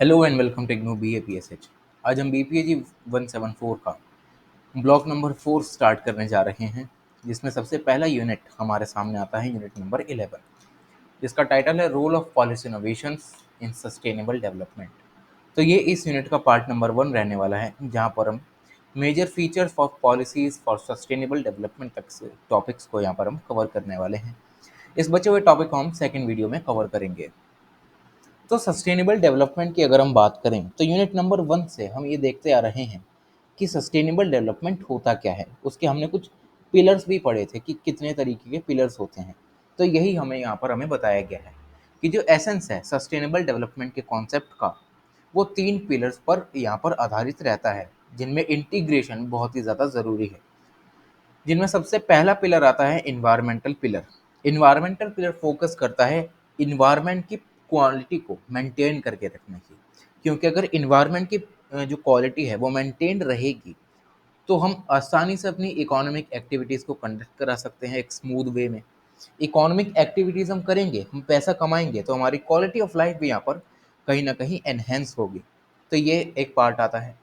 Hello and welcome to IGNOU BAPSH। आज हम BPAG 174 का ब्लॉक नंबर 4 स्टार्ट करने जा रहे हैं, जिसमें सबसे पहला यूनिट हमारे सामने आता है यूनिट नंबर 11, जिसका टाइटल है role of policy innovations in sustainable development. तो ये इस यूनिट का पार्ट नंबर 1 रहने वाला है, जहाँ पर हम major features of policies for sustainable development तक से टॉपिक्स को यहाँ पर हम कवर करने वाले हैं। इस बचे हुए टॉपिक को हम सेकेंड वीडियो में कवर करेंगे। तो सस्टेनेबल डेवलपमेंट की अगर हम बात करें तो यूनिट नंबर 1 से हम ये देखते आ रहे हैं कि सस्टेनेबल डेवलपमेंट होता क्या है। उसके हमने कुछ पिलर्स भी पढ़े थे कि कितने तरीके के पिलर्स होते हैं। तो यही हमें बताया गया है कि जो एसेंस है सस्टेनेबल डेवलपमेंट के कॉन्सेप्ट का, वो 3 पिलर्स पर यहाँ पर आधारित रहता है, जिनमें इंटीग्रेशन बहुत ही ज़्यादा ज़रूरी है। जिनमें सबसे पहला पिलर आता है environmental pillar. Environmental pillar focus करता है इन्वायरमेंट की क्वालिटी को मेंटेन करके रखने की, क्योंकि अगर इन्वायरमेंट की जो क्वालिटी है वो मेंटेन रहेगी तो हम आसानी से अपनी इकोनॉमिक एक्टिविटीज़ को कंडक्ट करा सकते हैं एक स्मूथ वे में। इकोनॉमिक एक्टिविटीज़ हम करेंगे, हम पैसा कमाएंगे, तो हमारी क्वालिटी ऑफ लाइफ भी यहाँ पर कहीं ना कहीं एनहेंस होगी। तो ये एक पार्ट आता है।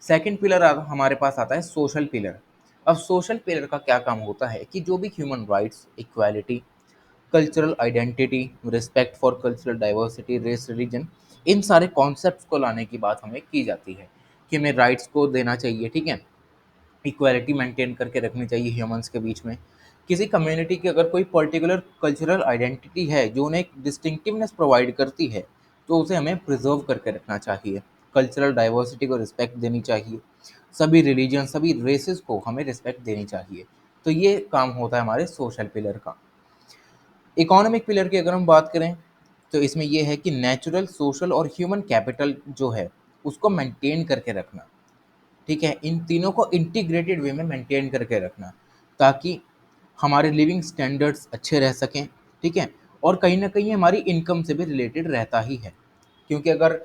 सेकंड पिलर हमारे पास आता है सोशल पिलर। अब सोशल पिलर का क्या काम होता है कि जो भी human rights, equality, cultural identity, respect for cultural diversity, race, religion, इन सारे कॉन्सेप्ट्स को लाने की बात हमें की जाती है कि हमें राइट्स को देना चाहिए, ठीक है। इक्वालिटी मेंटेन करके रखनी चाहिए ह्यूमंस के बीच में। किसी कम्युनिटी की अगर कोई पर्टिकुलर कल्चरल आइडेंटिटी है जो उन्हें एक डिस्टिंक्टिवनेस प्रोवाइड करती है, तो उसे हमें प्रिजर्व करके रखना चाहिए। कल्चरल डाइवर्सिटी को रिस्पेक्ट देनी चाहिए। सभी रिलीजन, सभी रेसेस को हमें रिस्पेक्ट देनी चाहिए। तो ये काम होता है हमारे सोशल पिलर का। इकोनॉमिक पिलर की अगर हम बात करें तो इसमें यह है कि नेचुरल, सोशल और ह्यूमन कैपिटल जो है उसको मेंटेन करके रखना, ठीक है। इन तीनों को इंटीग्रेटेड वे में मेंटेन करके रखना, ताकि हमारे लिविंग स्टैंडर्ड्स अच्छे रह सकें, ठीक है। और कहीं ना कहीं हमारी इनकम से भी रिलेटेड रहता ही है, क्योंकि अगर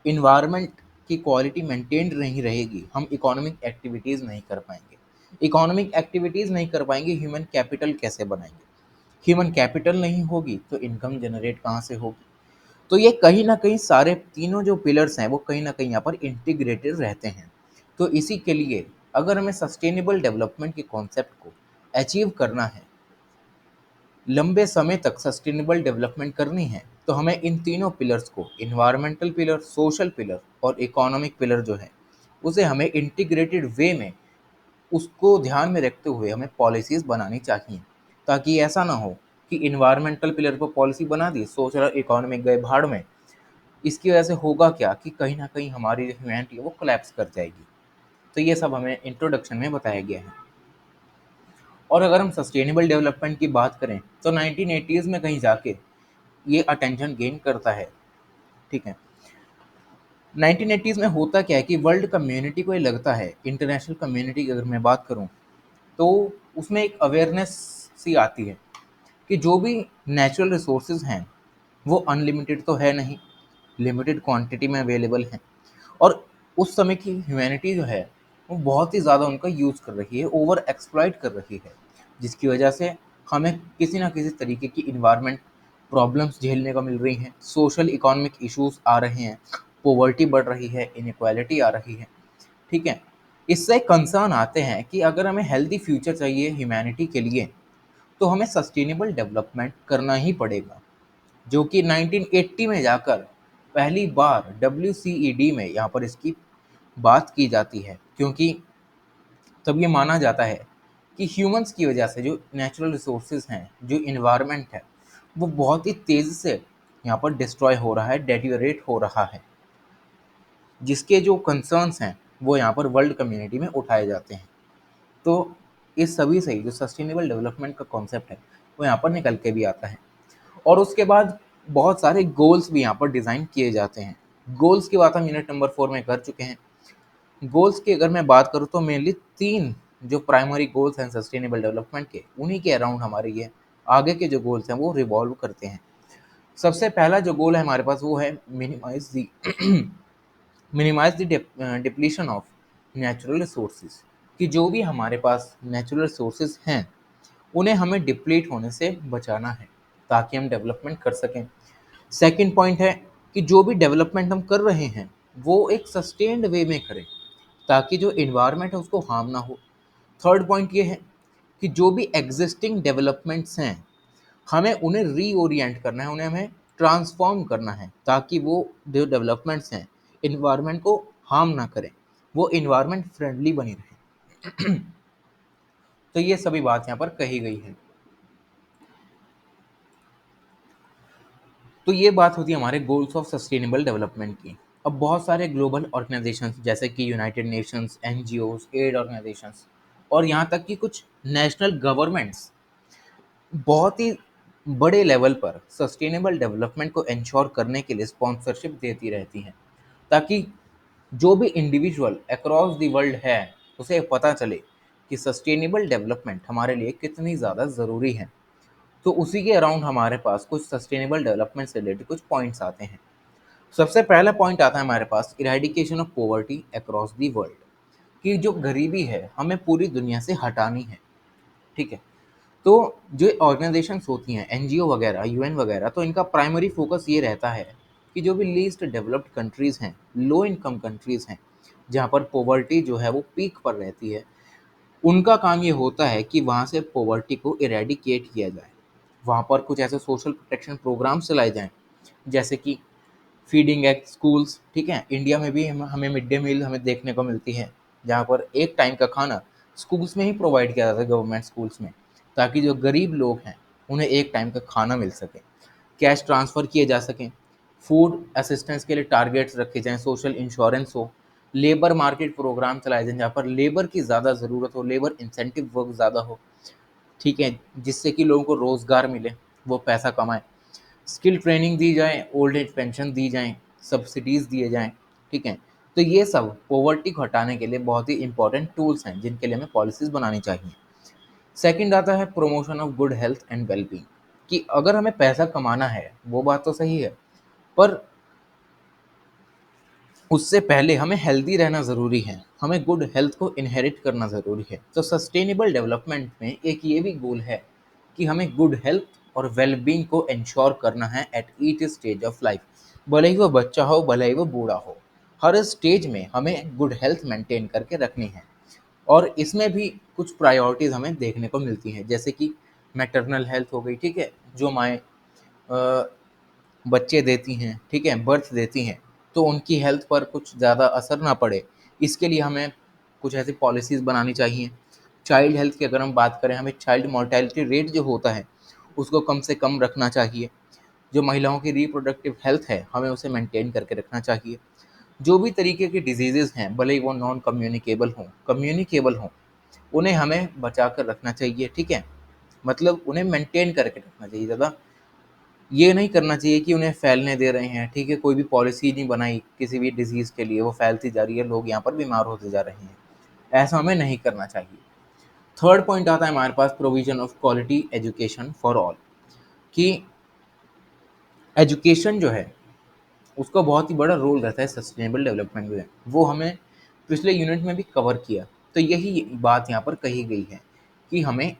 इन्वायरमेंट की क्वालिटी मेंटेन नहीं रहेगी, हम इकोनॉमिक एक्टिविटीज़ नहीं कर पाएंगे। इकोनॉमिक एक्टिविटीज़ नहीं कर पाएंगे, ह्यूमन कैपिटल कैसे बनाएंगे। ह्यूमन कैपिटल नहीं होगी तो इनकम जनरेट कहाँ से होगी। तो ये कहीं ना कहीं सारे तीनों जो पिलर्स हैं वो कहीं ना कहीं यहाँ पर इंटीग्रेटेड रहते हैं। तो इसी के लिए अगर हमें सस्टेनेबल डेवलपमेंट के कॉन्सेप्ट को अचीव करना है, लंबे समय तक सस्टेनेबल डेवलपमेंट करनी है, तो हमें इन तीनों पिलर्स को, इन्वायरमेंटल पिलर, सोशल पिलर और इकोनॉमिक पिलर जो है, उसे हमें इंटीग्रेटेड वे में, उसको ध्यान में रखते हुए हमें पॉलिसीज़ बनानी चाहिए, ताकि ऐसा ना हो कि इन्वायरमेंटल पिलर पर पॉलिसी बना दी, सोशल इकोनॉमिक गए भाड़ में। इसकी वजह से होगा क्या कि कहीं न कहीं हमारी जो ह्यूमैनिटी है वो कोलैप्स कर जाएगी। तो ये सब हमें इंट्रोडक्शन में बताया गया है। और अगर हम सस्टेनेबल डेवलपमेंट की बात करें तो 1980s में कहीं जाके ये अटेंशन गेन करता है, ठीक है। 1980s में होता क्या है कि वर्ल्ड कम्युनिटी को ये लगता है, इंटरनेशनल कम्युनिटी की अगर मैं बात करूँ, तो उसमें एक अवेयरनेस सी आती है कि जो भी नेचुरल रिसोर्सेज हैं वो अनलिमिटेड तो है नहीं, लिमिटेड क्वांटिटी में अवेलेबल हैं। और उस समय की ह्यूमैनिटी जो है वो बहुत ही ज़्यादा उनका यूज़ कर रही है, ओवर एक्सप्लॉइट कर रही है, जिसकी वजह से हमें किसी ना किसी तरीके की इन्वायरमेंट प्रॉब्लम्स झेलने को मिल रही हैं, सोशल इकोनॉमिक इश्यूज आ रहे हैं, पोवर्टी बढ़ रही है, इनक्वालिटी आ रही है, ठीक है। इससे कंसर्न आते हैं कि अगर हमें हेल्दी फ्यूचर चाहिए ह्यूमैनिटी के लिए, तो हमें सस्टेनेबल डेवलपमेंट करना ही पड़ेगा, जो कि 1980 में जाकर पहली बार WCED में यहाँ पर इसकी बात की जाती है। क्योंकि तब ये माना जाता है कि ह्यूमंस की वजह से जो नेचुरल रिसोर्सेज हैं, जो इन्वायरमेंट है, वो बहुत ही तेज़ी से यहाँ पर डिस्ट्रॉय हो रहा है, डेटियोरेट हो रहा है, जिसके जो कंसर्न्स हैं वो यहाँ पर वर्ल्ड कम्युनिटी में उठाए जाते हैं। तो इस सभी से ही जो सस्टेनेबल डेवलपमेंट का कॉन्सेप्ट है वो यहाँ पर निकल के भी आता है। और उसके बाद बहुत सारे गोल्स भी यहाँ पर डिज़ाइन किए जाते हैं। गोल्स की बात हम यूनिट नंबर 4 में कर चुके हैं। गोल्स की अगर मैं बात करूँ तो मेनली 3 जो प्राइमरी गोल्स हैं सस्टेनेबल डेवलपमेंट के, उन्हीं के अराउंड हमारे ये आगे के जो गोल्स हैं वो रिवॉल्व करते हैं। सबसे पहला जो गोल है हमारे पास वो है minimise the depletion of natural resources, कि जो भी हमारे पास नेचुरल रिसोर्सेज हैं उन्हें हमें डिप्लीट होने से बचाना है, ताकि हम डेवलपमेंट कर सकें। सेकंड पॉइंट है कि जो भी डेवलपमेंट हम कर रहे हैं वो एक सस्टेन्ड वे में करें ताकि जो इन्वायरमेंट है उसको हार्म ना हो। थर्ड पॉइंट ये है कि जो भी एग्जिस्टिंग डेवलपमेंट्स हैं हमें उन्हें रीओरिएंट करना है, उन्हें हमें ट्रांसफॉर्म करना है ताकि वो जो डेवलपमेंट्स हैं इन्वायरमेंट को हार्म ना करें, वो इन्वायरमेंट फ्रेंडली बनी रहे। तो ये सभी बात यहाँ पर कही गई है। तो ये बात होती है हमारे गोल्स ऑफ सस्टेनेबल डेवलपमेंट की। अब बहुत सारे ग्लोबल ऑर्गेनाइजेशंस जैसे कि United Nations, NGOs, aid organisations और यहाँ तक कि कुछ नेशनल गवर्नमेंट्स बहुत ही बड़े लेवल पर सस्टेनेबल डेवलपमेंट को इंश्योर करने के लिए स्पॉन्सरशिप देती रहती हैं ताकि जो भी इंडिविजुअल अक्रॉस द वर्ल्ड है उसे पता चले कि सस्टेनेबल डेवलपमेंट हमारे लिए कितनी ज़्यादा ज़रूरी है। तो उसी के अराउंड हमारे पास कुछ सस्टेनेबल डेवलपमेंट से रिलेटेड कुछ पॉइंट्स आते हैं। सबसे पहला पॉइंट आता है हमारे पास eradication of poverty across the world, कि जो गरीबी है हमें पूरी दुनिया से हटानी है। ठीक है, तो जो ऑर्गेनाइजेशंस होती हैं एनजीओ वगैरह, यूएन वगैरह, तो इनका प्राइमरी फोकस ये रहता है कि जो भी लीस्ट डेवलप्ड कंट्रीज़ हैं, लो इनकम कंट्रीज़ हैं, जहाँ पर पॉवर्टी जो है वो पीक पर रहती है, उनका काम ये होता है कि वहाँ से पॉवर्टी को इरेडिकेट किया जाए। वहाँ पर कुछ ऐसे सोशल प्रोटेक्शन प्रोग्राम्स चलाए जाएँ जैसे कि फीडिंग एट स्कूल्स। ठीक है, इंडिया में भी हमें मिड डे मील हमें देखने को मिलती है जहाँ पर एक टाइम का खाना स्कूल्स में ही प्रोवाइड किया जाता है, गवर्नमेंट स्कूल्स में, ताकि जो गरीब लोग हैं उन्हें एक टाइम का खाना मिल सके, कैश ट्रांसफ़र किए जा सकें, फूड असिस्टेंस के लिए टारगेट्स रखे जाएँ, सोशल इंश्योरेंस हो, लेबर मार्केट प्रोग्राम चलाए जाएँ जहाँ पर लेबर की ज़्यादा ज़रूरत हो, लेबर इंसेंटिव वर्क ज़्यादा हो। ठीक है, जिससे कि लोगों को रोज़गार मिले, वो पैसा कमाएँ। स्किल ट्रेनिंग दी जाए, ओल्ड एज पेंशन दी जाएँ, सब्सिडीज़ दिए जाएँ। ठीक है, तो ये सब पॉवर्टी को हटाने के लिए बहुत ही इंपॉर्टेंट टूल्स हैं जिनके लिए हमें पॉलिसीज़ बनानी चाहिए। सेकंड आता है promotion of good health and wellbeing, कि अगर हमें पैसा कमाना है वो बात तो सही है, पर उससे पहले हमें हेल्दी रहना ज़रूरी है, हमें गुड हेल्थ को इनहेरिट करना ज़रूरी है। तो सस्टेनेबल डेवलपमेंट में एक ये भी गोल है कि हमें गुड हेल्थ और वेलबींग को इंश्योर करना है at each stage of life. भले ही वो बच्चा हो, भले ही वो बूढ़ा हो, हर स्टेज में हमें गुड हेल्थ मेंटेन करके रखनी है। और इसमें भी कुछ प्रायोरिटीज़ हमें देखने को मिलती हैं जैसे कि मैटरनल हेल्थ हो गई। ठीक है, जो माएँ बच्चे देती हैं, ठीक है, बर्थ देती हैं, तो उनकी हेल्थ पर कुछ ज़्यादा असर ना पड़े, इसके लिए हमें कुछ ऐसी पॉलिसीज़ बनानी चाहिए। चाइल्ड हेल्थ की अगर हम बात करें, हमें चाइल्ड मोर्टेलिटी रेट जो होता है उसको कम से कम रखना चाहिए। जो महिलाओं की रिप्रोडक्टिव हेल्थ है हमें उसे मेंटेन करके रखना चाहिए। जो भी तरीके के डिजीज़ेज़ हैं भले ही वो नॉन कम्युनिकेबल हों, कम्युनिकेबल हों, उन्हें हमें बचा कर रखना चाहिए। ठीक है, मतलब उन्हें मेंटेन करके रखना चाहिए, ज़्यादा ये नहीं करना चाहिए कि उन्हें फैलने दे रहे हैं। ठीक है, कोई भी पॉलिसी नहीं बनाई किसी भी डिजीज़ के लिए, वो फैलती जा रही है, लोग यहाँ पर बीमार होते जा रहे हैं, ऐसा हमें नहीं करना चाहिए। थर्ड पॉइंट आता है हमारे पास provision of quality education for all, कि एजुकेशन जो है उसका बहुत ही बड़ा रोल रहता है सस्टेनेबल डेवलपमेंट में, वो हमें पिछले यूनिट में भी कवर किया। तो यही बात यहाँ पर कही गई है कि हमें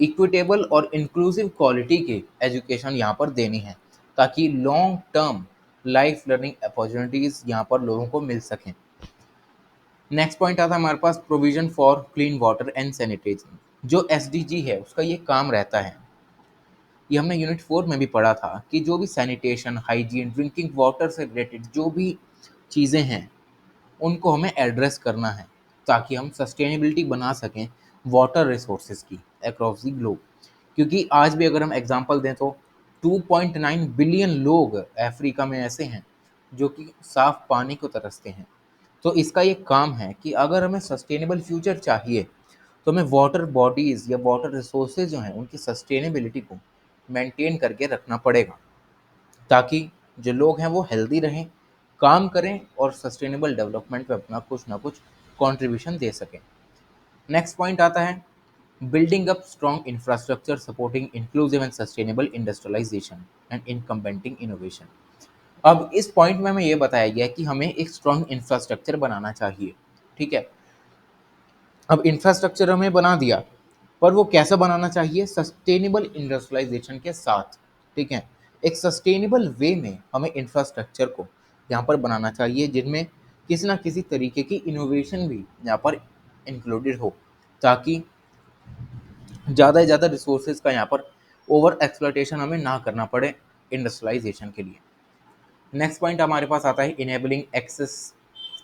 इक्विटेबल और इंक्लूसिव क्वालिटी की एजुकेशन यहाँ पर देनी है ताकि long term life learning opportunities यहाँ पर लोगों को मिल सकें। नेक्स्ट पॉइंट आता है हमारे पास provision for clean water and sanitation. जो एसडीजी है उसका ये काम रहता है, ये हमने यूनिट 4 में भी पढ़ा था, कि जो भी सैनिटेशन, हाइजीन, ड्रिंकिंग वाटर से रिलेटेड जो भी चीज़ें हैं उनको हमें एड्रेस करना है ताकि हम सस्टेनेबिलिटी बना सकें वाटर रिसोर्सेज की अक्रॉस द ग्लोब। क्योंकि आज भी अगर हम एग्जांपल दें तो 2.9 बिलियन लोग अफ्रीका में ऐसे हैं जो कि साफ पानी को तरसते हैं। तो इसका ये काम है कि अगर हमें सस्टेनेबल फ्यूचर चाहिए तो हमें वाटर बॉडीज़ या वाटर रिसोर्सेज जो हैं उनकी सस्टेनेबिलिटी को मेंटेन करके रखना पड़ेगा ताकि जो लोग हैं वो हेल्दी रहें, काम करें और सस्टेनेबल डेवलपमेंट पे अपना कुछ ना कुछ कंट्रीब्यूशन दे सकें। नेक्स्ट पॉइंट आता है building up strong infrastructure supporting inclusive and sustainable industrialisation and incumbenting innovation. अब इस पॉइंट में हमें ये बताया गया है कि हमें एक स्ट्रॉन्ग इंफ्रास्ट्रक्चर बनाना चाहिए। ठीक है, अब इंफ्रास्ट्रक्चर हमें बना दिया, पर वो कैसा बनाना चाहिए? सस्टेनेबल इंडस्ट्रियलाइजेशन के साथ। ठीक है, एक सस्टेनेबल वे में हमें इंफ्रास्ट्रक्चर को यहाँ पर बनाना चाहिए, जिनमें किसी ना किसी तरीके की इनोवेशन भी यहाँ पर इंक्लूडेड हो, ताकि ज़्यादा से ज़्यादा रिसोर्सेज का यहाँ पर ओवर एक्सप्लॉयटेशन हमें ना करना पड़े इंडस्ट्रियलाइजेशन के लिए। नेक्स्ट पॉइंट हमारे पास आता है enabling access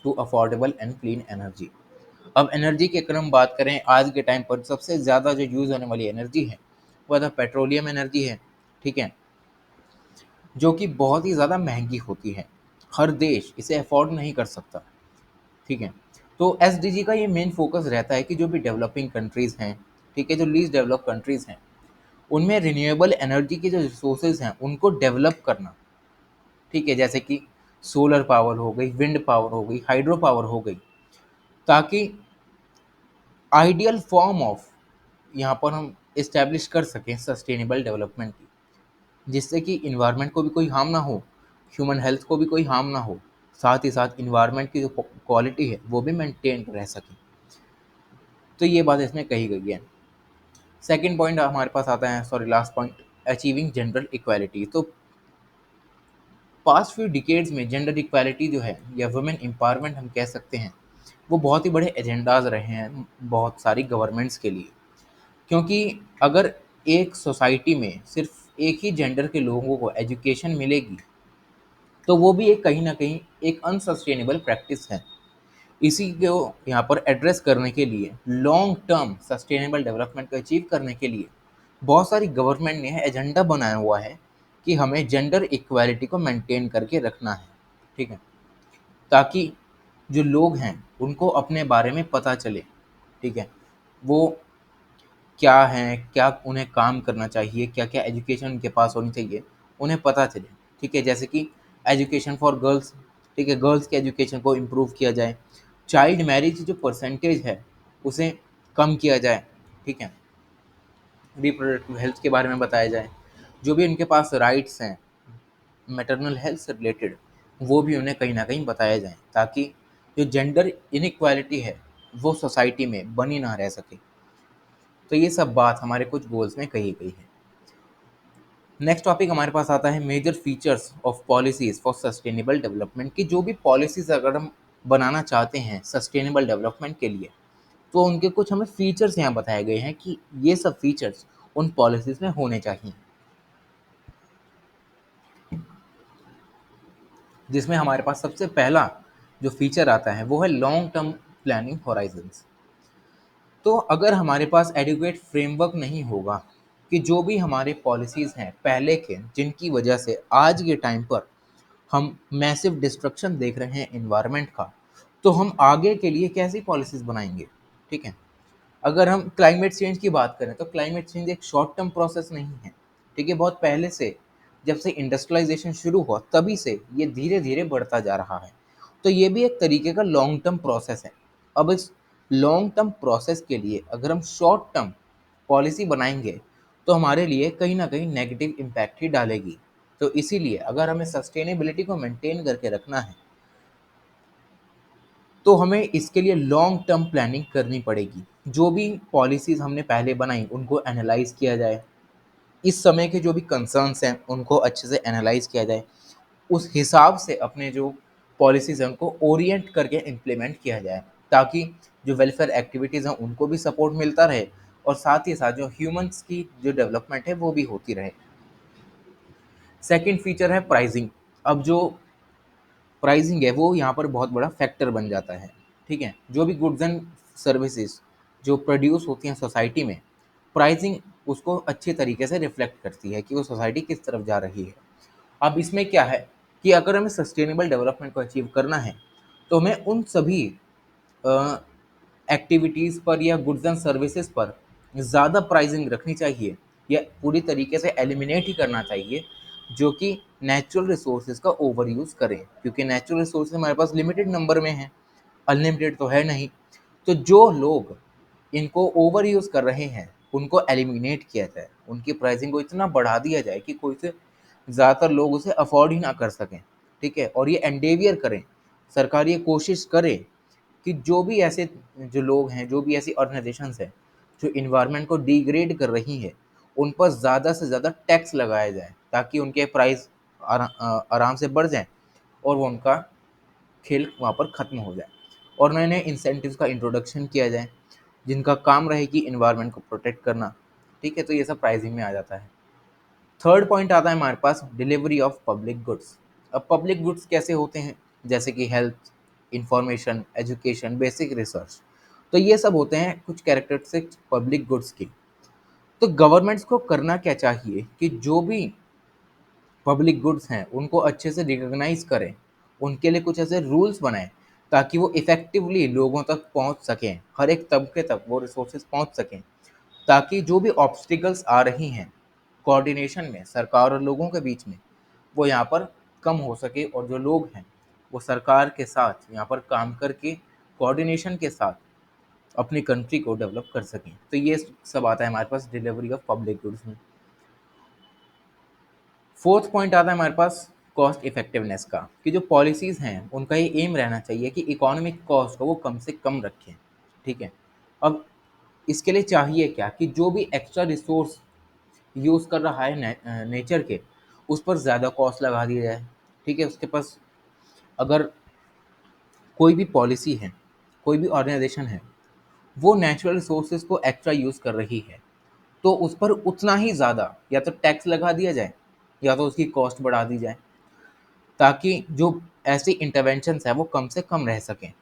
to affordable and clean energy. अब एनर्जी की अगर हम बात करें, आज के टाइम पर सबसे ज़्यादा जो यूज़ होने वाली एनर्जी है वह तो पेट्रोलियम एनर्जी है, ठीक है, जो कि बहुत ही ज़्यादा महंगी होती है, हर देश इसे अफोर्ड नहीं कर सकता, ठीक है। तो एसडीजी का ये मेन फोकस रहता है कि जो भी डेवलपिंग कंट्रीज़ हैं, ठीक है, जो लीस्ट डेवलप कंट्रीज़ हैं, उनमें रिन्यूएबल एनर्जी के जो रिसोर्सेज हैं उनको डेवलप करना, ठीक है, जैसे कि सोलर पावर हो गई, विंड पावर हो गई, हाइड्रो पावर हो गई, ताकि आइडियल फॉर्म ऑफ यहाँ पर हम इस्टेब्लिश कर सकें सस्टेनेबल डेवलपमेंट की, जिससे कि इन्वायरमेंट को भी कोई हार्म ना हो, ह्यूमन हेल्थ को भी कोई हार्म ना हो, साथ ही साथ इन्वायरमेंट की जो क्वालिटी है वो भी मेंटेन रह सके। तो ये बात इसमें कही गई है। सेकंड पॉइंट हमारे पास आता है, sorry last point, achieving gender equality. तो पास्ट फ्यू डिकेड्स में जेंडर इक्वालिटी जो है या वुमेन एम्पावरमेंट हम कह सकते हैं, वो बहुत ही बड़े एजेंडाज रहे हैं बहुत सारी गवर्नमेंट्स के लिए। क्योंकि अगर एक सोसाइटी में सिर्फ एक ही जेंडर के लोगों को एजुकेशन मिलेगी, तो वो भी एक कहीं ना कहीं एक अनसस्टेनेबल प्रैक्टिस है। इसी को यहाँ पर एड्रेस करने के लिए, लॉन्ग टर्म सस्टेनेबल डेवलपमेंट को अचीव करने के लिए बहुत सारी गवर्नमेंट ने एजेंडा बनाया हुआ है कि हमें जेंडर इक्वालिटी को मेंटेन करके रखना है, ठीक है, ताकि जो लोग हैं उनको अपने बारे में पता चले, ठीक है, वो क्या हैं, क्या उन्हें काम करना चाहिए, क्या क्या एजुकेशन उनके पास होनी चाहिए, उन्हें पता चले, ठीक है। जैसे कि एजुकेशन फॉर गर्ल्स, ठीक है, गर्ल्स के एजुकेशन को इम्प्रूव किया जाए, चाइल्ड मैरिज जो परसेंटेज है उसे कम किया जाए, ठीक है, रिप्रोडक्टिव हेल्थ के बारे में बताया जाए, जो भी उनके पास राइट्स हैं मैटरनल हेल्थ से रिलेटेड, वो भी उन्हें कहीं ना कहीं बताया जाए, ताकि जो जेंडर इनइक्वालिटी है वो सोसाइटी में बनी ना रह सके। तो ये सब बात हमारे कुछ गोल्स में कही गई है। नेक्स्ट टॉपिक हमारे पास आता है major features of policies for sustainable development की। जो भी पॉलिसीज अगर हम बनाना चाहते हैं सस्टेनेबल डेवलपमेंट के लिए, तो उनके कुछ हमें फीचर्स यहाँ बताए गए हैं कि ये सब फीचर्स उन पॉलिसीज में होने चाहिए, जिसमें हमारे पास सबसे पहला जो फीचर आता है वो है लॉन्ग टर्म प्लानिंग होराइजन्स। तो अगर हमारे पास एडिक्वेट फ्रेमवर्क नहीं होगा कि जो भी हमारे पॉलिसीज़ हैं पहले के, जिनकी वजह से आज के टाइम पर हम मैसिव डिस्ट्रक्शन देख रहे हैं इन्वायरमेंट का, तो हम आगे के लिए कैसी पॉलिसीज़ बनाएंगे, ठीक है। अगर हम क्लाइमेट चेंज की बात करें, तो क्लाइमेट चेंज एक शॉर्ट टर्म प्रोसेस नहीं है, ठीक है, बहुत पहले से, जब से इंडस्ट्रियलाइजेशन शुरू हुआ तभी से ये धीरे धीरे बढ़ता जा रहा है। तो ये भी एक तरीके का लॉन्ग टर्म प्रोसेस है। अब इस लॉन्ग टर्म प्रोसेस के लिए अगर हम शॉर्ट टर्म पॉलिसी बनाएंगे, तो हमारे लिए कहीं ना कहीं नेगेटिव इम्पैक्ट ही डालेगी। तो इसीलिए अगर हमें सस्टेनेबिलिटी को मेंटेन करके रखना है, तो हमें इसके लिए लॉन्ग टर्म प्लानिंग करनी पड़ेगी। जो भी पॉलिसीज़ हमने पहले बनाई उनको एनालाइज किया जाए, इस समय के जो भी कंसर्न्स हैं उनको अच्छे से एनालाइज किया जाए, उस हिसाब से अपने जो पॉलिसीज़ हैं उनको ओरिएंट करके इम्प्लीमेंट किया जाए, ताकि जो वेलफेयर एक्टिविटीज़ हैं उनको भी सपोर्ट मिलता रहे, और साथ ही साथ जो ह्यूमंस की जो डेवलपमेंट है वो भी होती रहे। सेकंड फीचर है प्राइसिंग। अब जो प्राइसिंग है वो यहाँ पर बहुत बड़ा फैक्टर बन जाता है, ठीक है। जो भी गुड्स एंड सर्विसेज जो प्रोड्यूस होती हैं सोसाइटी में, प्राइसिंग उसको अच्छे तरीके से रिफ्लेक्ट करती है कि वो सोसाइटी किस तरफ जा रही है। अब इसमें क्या है कि अगर हमें सस्टेनेबल डेवलपमेंट को अचीव करना है, तो हमें उन सभी एक्टिविटीज़ पर या गुड्स एंड सर्विसेज पर ज़्यादा प्राइसिंग रखनी चाहिए, या पूरी तरीके से एलिमिनेट ही करना चाहिए, जो कि नेचुरल रिसोर्सेज का ओवर यूज़ करें, क्योंकि नेचुरल रिसोर्सेज हमारे पास लिमिटेड नंबर में हैं, अनलिमिटेड तो है नहीं। तो जो लोग इनको ओवर यूज़ कर रहे हैं उनको एलिमिनेट किया जाए, उनकी प्राइसिंग को इतना बढ़ा दिया जाए कि कोई से ज़्यादातर लोग उसे अफोर्ड ही ना कर सकें, ठीक है। और ये एंडेवियर करें, सरकार ये कोशिश करे कि जो भी ऐसे जो लोग हैं, जो भी ऐसी ऑर्गेनाइजेशंस हैं जो इन्वायरमेंट को डिग्रेड कर रही हैं, उन पर ज़्यादा से ज़्यादा टैक्स लगाया जाए, ताकि उनके प्राइस आराम से बढ़ जाएँ और वो उनका खेल वहाँ पर ख़त्म हो जाए। और नए नए इंसेंटिव्स का इंट्रोडक्शन किया जाए जिनका काम रहे कि इन्वायरमेंट को प्रोटेक्ट करना। ठीक है, तो ये सब प्राइसिंग में आ जाता है। थर्ड पॉइंट आता है हमारे पास डिलीवरी ऑफ पब्लिक गुड्स। अब पब्लिक गुड्स कैसे होते हैं, जैसे कि health, information, education, basic research. तो ये सब होते हैं कुछ कैरेक्टरिस्टिक्स पब्लिक गुड्स की। तो गवर्नमेंट्स को करना क्या चाहिए कि जो भी पब्लिक गुड्स हैं उनको अच्छे से रिकॉग्नाइज करें, उनके लिए कुछ ऐसे रूल्स बनाएं ताकि वो इफ़ेक्टिवली लोगों तक पहुंच सकें, हर एक तबके तक वो रिसोर्सेज पहुंच सकें, ताकि जो भी ऑब्स्टिकल्स आ रही हैं कोऑर्डिनेशन में सरकार और लोगों के बीच में, वो यहाँ पर कम हो सके और जो लोग हैं वो सरकार के साथ यहाँ पर काम करके कोऑर्डिनेशन के साथ अपनी कंट्री को डेवलप कर सकें। तो ये सब आता है हमारे पास डिलीवरी ऑफ पब्लिक गुड्स में। फोर्थ पॉइंट आता है हमारे पास कॉस्ट इफेक्टिवनेस का, कि जो पॉलिसीज़ हैं उनका ये एम रहना चाहिए कि इकोनॉमिक कॉस्ट को वो कम से कम रखें। ठीक है, अब इसके लिए चाहिए क्या कि जो भी एक्स्ट्रा रिसोर्स यूज़ कर रहा है नेचर के, उस पर ज़्यादा कॉस्ट लगा दिया जाए। ठीक है, उसके पास अगर कोई भी पॉलिसी है, कोई भी ऑर्गेनाइजेशन है, वो नेचुरल रिसोर्सेज को एक्स्ट्रा यूज़ कर रही है, तो उस पर उतना ही ज़्यादा या तो टैक्स लगा दिया जाए या तो उसकी कॉस्ट बढ़ा दी जाए, ताकि जो ऐसी इंटरवेंशंस हैं वो कम से कम रह सकें।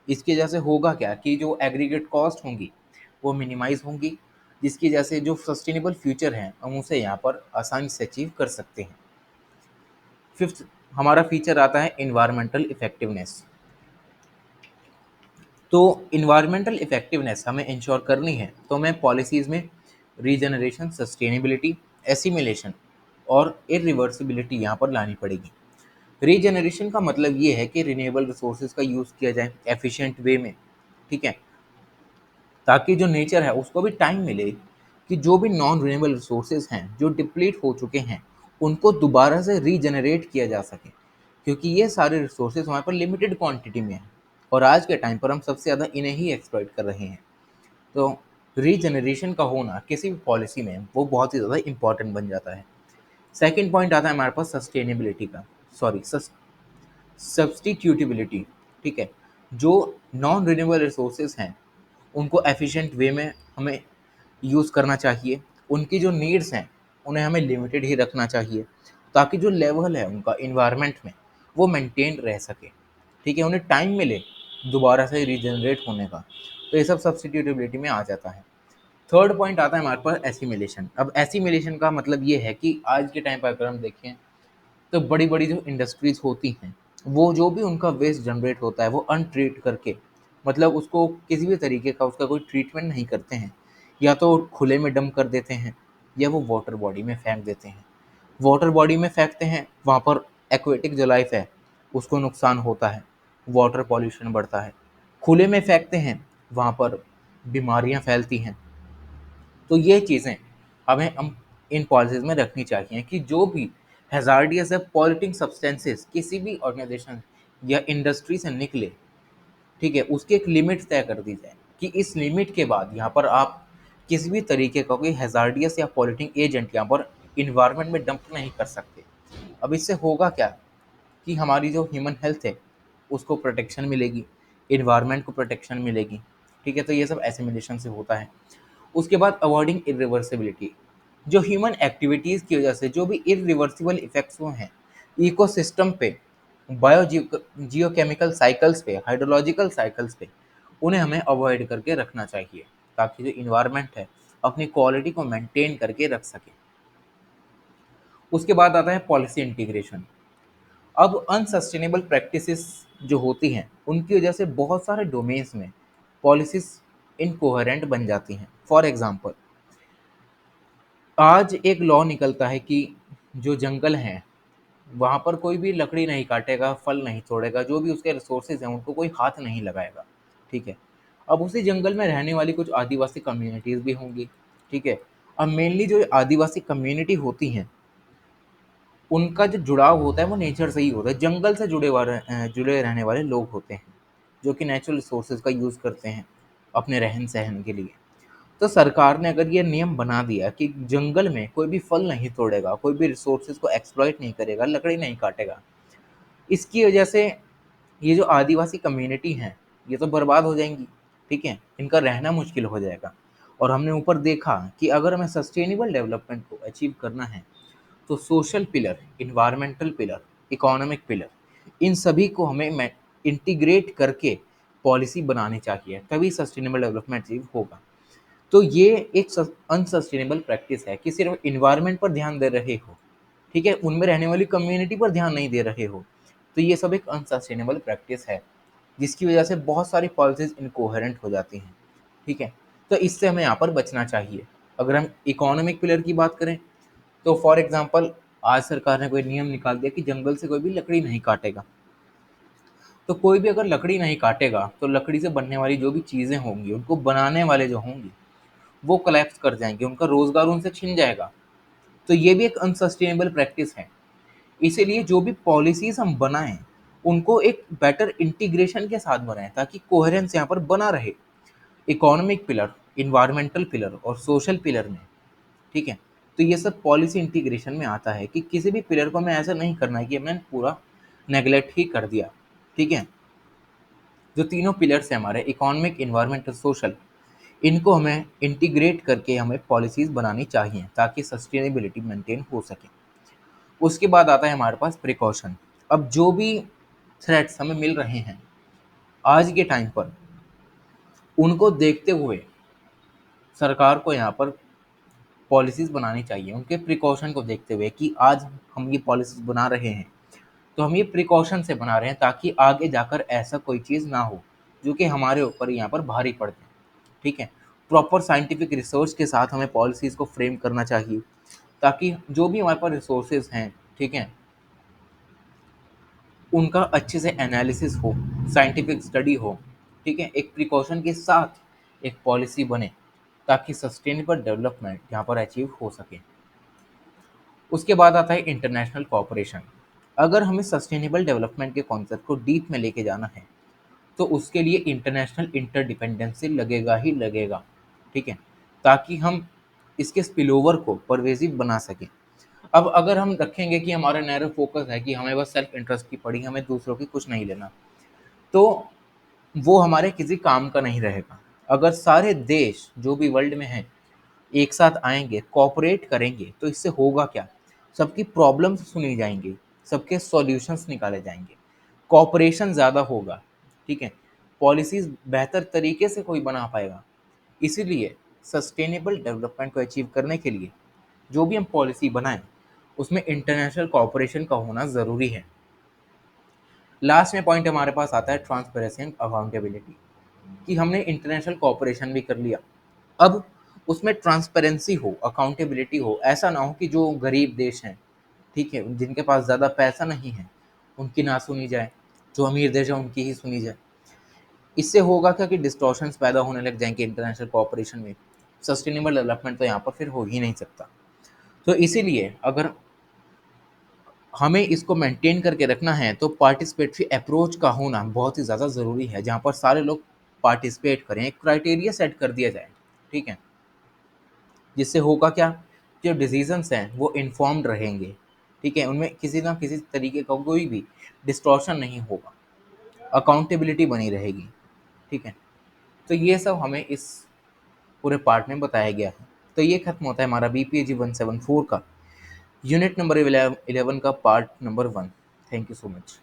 इसकी वजह से होगा क्या कि जो एग्रीगेट कॉस्ट होंगी वो मिनिमाइज़ होंगी, जिसकी वजह से जो सस्टेनेबल फ्यूचर है हम उसे यहाँ पर आसानी से अचीव कर सकते हैं। फिफ्थ हमारा फीचर आता है इन्वायरमेंटल इफेक्टिवनेस। तो इन्वायरमेंटल इफेक्टिवनेस हमें इंश्योर करनी है तो हमें पॉलिसीज़ में रीजनरेशन, सस्टेनेबिलिटी, एसिमिलेशन और इरिवर्सिबिलिटी यहाँ पर लानी पड़ेगी। रीजनरेशन का मतलब ये है कि रिन्यूएबल रिसोर्सेज का यूज़ किया जाए एफिशिएंट वे में। ठीक है, ताकि जो नेचर है उसको भी टाइम मिले कि जो भी नॉन रिन्यूएबल रिसोर्सेज हैं जो डिप्लीट हो चुके हैं उनको दोबारा से रीजनरेट किया जा सके, क्योंकि ये सारे रिसोर्सेज हमारे पर लिमिटेड क्वांटिटी में हैं और आज के टाइम पर हम सबसे ज़्यादा इन्हें ही एक्सप्लॉइट कर रहे हैं। तो रीजनरेशन का होना किसी भी पॉलिसी में वो बहुत ही ज़्यादा इंपॉर्टेंट बन जाता है। सेकेंड पॉइंट आता है हमारे पास सस्टेनेबिलिटी का, सॉरी सब्सटीट्यूटिबिलिटी। ठीक है, जो नॉन रिन्यूएबल रिसोर्सेज हैं उनको एफिशिएंट वे में हमें यूज़ करना चाहिए। उनकी जो नीड्स हैं उन्हें हमें लिमिटेड ही रखना चाहिए, ताकि जो लेवल है उनका इन्वायरमेंट में वो मेंटेन रह सके। ठीक है, उन्हें टाइम मिले दोबारा से रीजनरेट होने का। तो ये सब सब्सटीट्यूटिबिलिटी में आ जाता है। थर्ड पॉइंट आता है हमारे पास एसिमिलेशन। अब एसिमिलेशन का मतलब ये है कि आज के टाइम पर अगर हम देखें तो बड़ी बड़ी जो इंडस्ट्रीज होती हैं वो जो भी उनका वेस्ट जनरेट होता है वो अनट्रीट करके, मतलब उसको किसी भी तरीके का उसका कोई ट्रीटमेंट नहीं करते हैं, या तो खुले में डंप कर देते हैं या वो वाटर बॉडी में फेंक देते हैं। वाटर बॉडी में फेंकते हैं, वहाँ पर एक्वेटिक जो लाइफ है उसको नुकसान होता है, वाटर पॉल्यूशन बढ़ता है। खुले में फेंकते हैं, वहाँ पर बीमारियाँ फैलती हैं। तो ये चीज़ें हमें हम इन पॉलिसीज़ में रखनी चाहिए कि जो भी हैज़ार्डियस या पॉल्यूटिंग सब्सटेंसेस किसी भी ऑर्गेनाइजेशन या इंडस्ट्री से निकले, ठीक है, उसकी एक लिमिट तय कर दी जाए कि इस लिमिट के बाद यहाँ पर आप किसी भी तरीके का कोई हैज़ार्डियस या पॉल्यूटिंग एजेंट यहाँ पर इन्वायरमेंट में डंप नहीं कर सकते। अब इससे होगा क्या कि हमारी जो ह्यूमन हेल्थ है उसको प्रोटेक्शन मिलेगी, इन्वायरमेंट को प्रोटेक्शन मिलेगी। ठीक है, तो ये सब एसिमिलेशन से होता है। उसके बाद अवॉइडिंग इरिवर्सिबिलिटी, जो ह्यूमन एक्टिविटीज़ की वजह से जो भी इरिवर्सिबल इफेक्ट्स हुए हैं इकोसिस्टम पे, बायो जियोकेमिकल साइकिल्स पे, हाइड्रोलॉजिकल साइकिल्स पे, उन्हें हमें अवॉइड करके रखना चाहिए ताकि जो इन्वायरमेंट है अपनी क्वालिटी को मेंटेन करके रख सके। उसके बाद आता है पॉलिसी इंटीग्रेशन। अब अनसस्टेनेबल प्रैक्टिसेस जो होती हैं उनकी वजह से बहुत सारे डोमेन्स में पॉलिसीज इनकोहेरेंट बन जाती हैं। फॉर एग्जांपल, आज एक लॉ निकलता है कि जो जंगल हैं वहाँ पर कोई भी लकड़ी नहीं काटेगा, फल नहीं तोड़ेगा, जो भी उसके रिसोर्सेज हैं उनको कोई हाथ नहीं लगाएगा। ठीक है, अब उसी जंगल में रहने वाली कुछ आदिवासी कम्युनिटीज़ भी होंगी। ठीक है, अब मेनली जो आदिवासी कम्युनिटी होती हैं उनका जो जुड़ाव होता है वो नेचर से ही होता है, जंगल से जुड़े रहने वाले लोग होते हैं जो कि नेचुरल रिसोर्सेज का यूज़ करते हैं अपने रहन सहन के लिए। तो सरकार ने अगर ये नियम बना दिया कि जंगल में कोई भी फल नहीं तोड़ेगा, कोई भी रिसोर्सेज को एक्सप्लॉइट नहीं करेगा, लकड़ी नहीं काटेगा, इसकी वजह से ये जो आदिवासी कम्युनिटी हैं, ये तो बर्बाद हो जाएंगी, ठीक है, इनका रहना मुश्किल हो जाएगा। और हमने ऊपर देखा कि अगर हमें सस्टेनेबल डेवलपमेंट को अचीव करना है तो social pillar, environmental pillar, economic pillar, इन सभी को हमें इंटीग्रेट करके पॉलिसी बनानी चाहिए, तभी सस्टेनेबल डेवलपमेंट अचीव होगा। तो ये एक अनसस्टेनेबल प्रैक्टिस है कि सिर्फ इन्वायरमेंट पर ध्यान दे रहे हो, ठीक है, उनमें रहने वाली कम्युनिटी पर ध्यान नहीं दे रहे हो, तो ये सब एक अनसस्टेनेबल प्रैक्टिस है, जिसकी वजह से बहुत सारी पॉलिसीज इनकोहेरेंट हो जाती हैं, ठीक है। तो इससे हमें यहाँ पर बचना चाहिए। अगर हम इकोनॉमिक पिलर की बात करें तो फॉर एग्जांपल आज सरकार ने कोई नियम निकाल दिया कि जंगल से कोई भी लकड़ी नहीं काटेगा। तो कोई भी अगर लकड़ी नहीं काटेगा तो लकड़ी से बनने वाली जो भी चीज़ें होंगी, उनको बनाने वाले जो होंगे वो कोलैप्स कर जाएंगे, उनका रोजगार उनसे छिन जाएगा। तो ये भी एक अनसस्टेनेबल प्रैक्टिस है। इसीलिए जो भी पॉलिसीज हम बनाएं उनको एक बेटर इंटीग्रेशन के साथ बनाएं ताकि कोहेरेंस यहाँ पर बना रहे, इकोनॉमिक पिलर, इन्वायरमेंटल पिलर और सोशल पिलर में, ठीक है। तो ये सब पॉलिसी इंटीग्रेशन में आता है कि किसी भी पिलर को हमें ऐसा नहीं करना है कि हमने पूरा नेग्लेक्ट ही कर दिया, ठीक है। जो तीनों पिलर्स हैं हमारे, इकोनॉमिक, इन्वायरमेंटल, सोशल, इनको हमें इंटीग्रेट करके हमें पॉलिसीज बनानी चाहिए ताकि सस्टेनेबिलिटी मेंटेन हो सके। उसके बाद आता है हमारे पास प्रिकॉशन। अब जो भी थ्रेट्स हमें मिल रहे हैं आज के टाइम पर, उनको देखते हुए सरकार को यहाँ पर पॉलिसीज बनानी चाहिए, उनके प्रिकॉशन को देखते हुए कि आज हम ये पॉलिसीज बना रहे हैं तो हम ये प्रिकॉशन से बना रहे हैं ताकि आगे जाकर ऐसा कोई चीज़ ना हो जो कि हमारे ऊपर यहाँ पर भारी पड़ जाए, ठीक है। प्रॉपर साइंटिफिक रिसर्च के साथ हमें पॉलिसीज़ को फ्रेम करना चाहिए ताकि जो भी हमारे पास रिसोर्सेज हैं, ठीक है, उनका अच्छे से एनालिसिस हो, साइंटिफिक स्टडी हो, ठीक है, एक प्रिकॉशन के साथ एक पॉलिसी बने ताकि सस्टेनेबल डेवलपमेंट यहाँ पर अचीव हो सके। उसके बाद आता है इंटरनेशनल कोऑपरेशन। अगर हमें सस्टेनेबल डेवलपमेंट के कॉन्सेप्ट को डीप में लेके जाना है तो उसके लिए इंटरनेशनल इंटरडिपेंडेंसी लगेगा ही लगेगा, ठीक है, ताकि हम इसके स्पिलओवर को परवेजिव बना सकें। अब अगर हम रखेंगे कि हमारा नैरो फोकस है कि हमें बस सेल्फ इंटरेस्ट की पड़ी, हमें दूसरों की कुछ नहीं लेना, तो वो हमारे किसी काम का नहीं रहेगा। अगर सारे देश जो भी वर्ल्ड में हैं एक साथ आएंगे, कोऑपरेट करेंगे, तो इससे होगा क्या, सबकी प्रॉब्लम्स सुनी जाएंगी, सबके सॉल्यूशंस निकाले जाएंगे, कोऑपरेशन ज़्यादा होगा, ठीक है, पॉलिसीज बेहतर तरीके से कोई बना पाएगा। इसीलिए सस्टेनेबल डेवलपमेंट को अचीव करने के लिए जो भी हम पॉलिसी बनाएं उसमें इंटरनेशनल कोऑपरेशन का होना ज़रूरी है। लास्ट में पॉइंट हमारे पास आता है ट्रांसपेरेंसी एंड अकाउंटेबिलिटी, कि हमने इंटरनेशनल कोऑपरेशन भी कर लिया, अब उसमें ट्रांसपेरेंसी हो, अकाउंटेबिलिटी हो, ऐसा ना हो कि जो गरीब देश हैं, ठीक है, जिनके पास ज़्यादा पैसा नहीं है, उनकी ना सुनी जाए, जो अमीर देश है उनकी ही सुनी जाए। इससे होगा क्या कि डिस्टॉर्शंस पैदा होने लग जाएंगे इंटरनेशनल कोऑपरेशन में, सस्टेनेबल डेवलपमेंट तो यहाँ पर फिर हो ही नहीं सकता। तो इसीलिए अगर हमें इसको मेंटेन करके रखना है तो पार्टिसिपेटरी अप्रोच का होना बहुत ही ज़्यादा ज़रूरी है, जहाँ पर सारे लोग पार्टिसिपेट करें, एक क्राइटेरिया सेट कर दिया जाए, ठीक है, जिससे होगा क्या, जो डिसीजंस हैं वो इन्फॉर्म्ड रहेंगे, ठीक है, उनमें किसी ना किसी तरीके का कोई भी डिस्टॉर्शन नहीं होगा, अकाउंटेबिलिटी बनी रहेगी, ठीक है। तो ये सब हमें इस पूरे पार्ट में बताया गया है। तो ये खत्म होता है हमारा BPAG 174 का यूनिट नंबर 11 का part number 1। Thank you so much.